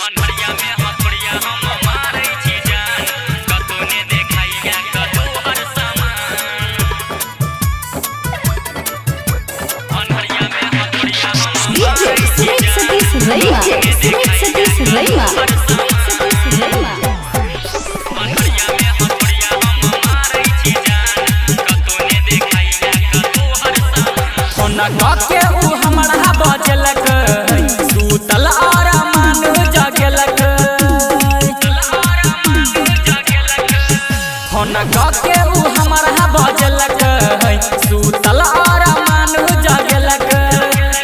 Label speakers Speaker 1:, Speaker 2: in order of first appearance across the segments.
Speaker 1: अनहरिया में हथौड़िया हम मारै छी जान, कतो ने देखाइया कतो हर सामान। अनहरिया में हथौड़िया हम मारै छी जान,
Speaker 2: सतीश रैमा।
Speaker 1: अनहरिया में हथौड़िया हम मारै छी जान, कतो ने देखाइया कतो हर सामान।
Speaker 3: सोना के उ हमरा बजलक सूतल आरामान जगलक, सोना के उ हमरा बजलक सूतल आरामान जगलक।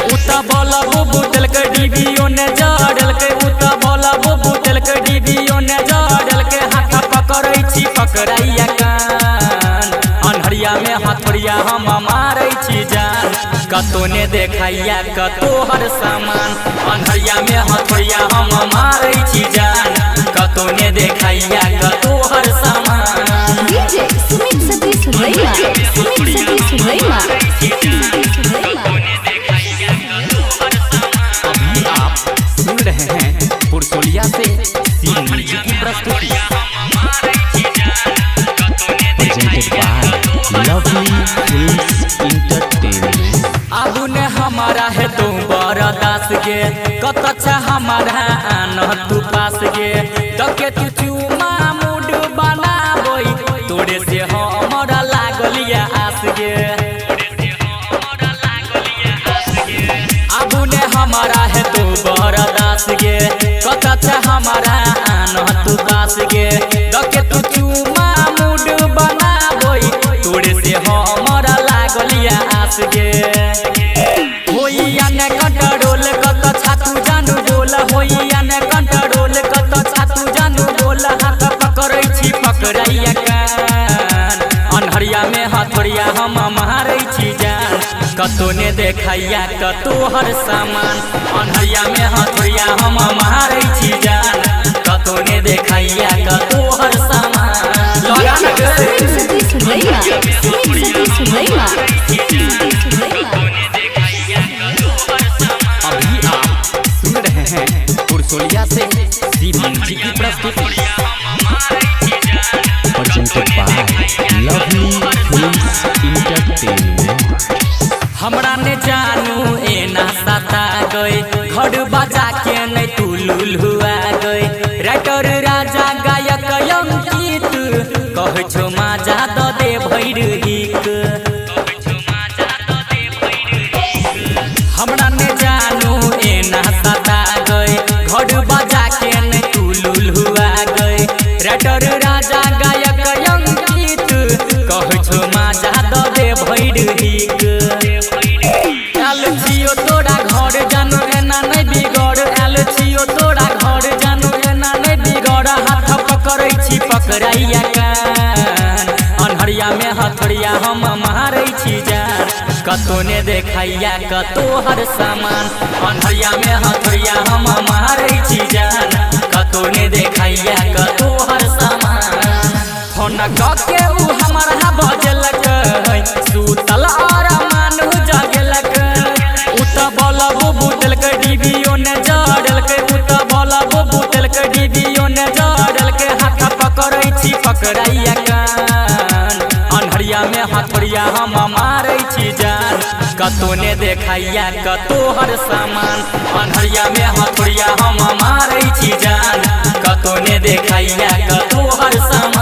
Speaker 3: उ त बोलब बुतलक डिबियो ने जड़लक, उ त बोलब बुतलक डिबियो ने जड़लक। हाथ पकड़ै छी पकड़ैया कान, अनहरिया में हथौड़िया हम मारै छी जान, कतो ने देखाइया कतो हर सामान। अनहरिया में हथौड़िया हम मारै छी जान, कतो ने देखाइया कतो हर सामान।
Speaker 2: डीजे सुमित सतीश रैमा,
Speaker 1: कतो ने देखाइया कतो हर सामान।
Speaker 3: अभी आप सुन रहे हैं पुरसोलिया से सीन म्यूजिक की प्रस्तुति
Speaker 4: presented by Lovely Films Entertainment।
Speaker 3: आबू ने हमारा है तू बरदास गे, कत अच्छा हमारा आन तू पास गे। तके तू चुमा मूड बनाबोई, तोरे से हमरा लागलिया आस गे। आबू ने हमारा है तू बरदास गे, कत अच्छा हमारा आन तू पास गे। तके तू चुमा मूड बनाबोई, तोरे से हमरा लागलिया आस गे। होइया ने कंट्रोल कत छातू जानू बोल, होइया ने कंट्रोल कत छातू जानू बोल। हाथ पकड़ै छी पकड़ैया कान, अनहरिया में हथौड़िया हम मारै छी जान, कतो ने देखाइया कतो हर सामान। अनहरिया में हथौड़िया हम मारै छी जान, कतो ने देखाइया कतो हर सामान। लगा न गे
Speaker 2: सतीश रैमा।
Speaker 3: अभी आप सुन रहे हैं पुरसोलिया से सी म्यूजिक की प्रस्तुति
Speaker 4: presented by Lovely Films Entertainment।
Speaker 3: हमरा ने जानू ए ना सता गए, घर बजा के नहीं तू लुल हुआ गए। राइटर राजा गायक अंकित कह छो माजा द दे भैर हिक। हमरा ने जानू ए ना सता गए, घर बजा के नहीं तू लुल हुआ गए। राइटर राजा गायक अंकित कह छो माजा द दे भैर हिक। आल छियो तोरा घर जानू एना नहीं बिगड़, आल छियो तोरा घर जानू एना नहीं बिगड़। हाथ पकड़ै छी पकड़ैया कान, अनहरिया में हथौड़िया हम मारै छी जान, कतो ने देखाइया कतो हर सामान। अनहरिया में हथौड़िया हम मारै छी जान, कतो ने देखाइया कतो हर सामान। फोन के उ हमरा बजलक सूतल आरामान जगलक। उ त बोलब बुतलक डिबियो ने जड़लक, उ त बोलब बुतलक डिबियो ने जड़लक। हाथ पकड़ै छी पकड़ैया कान, अनहरिया में हथौड़िया हम मारै छी जान, कतो ने देखाइया कतो हर सामान। अनहरिया में हथौड़िया हम मारै छी जान, कतो ने देखाइया कतो हर सामान।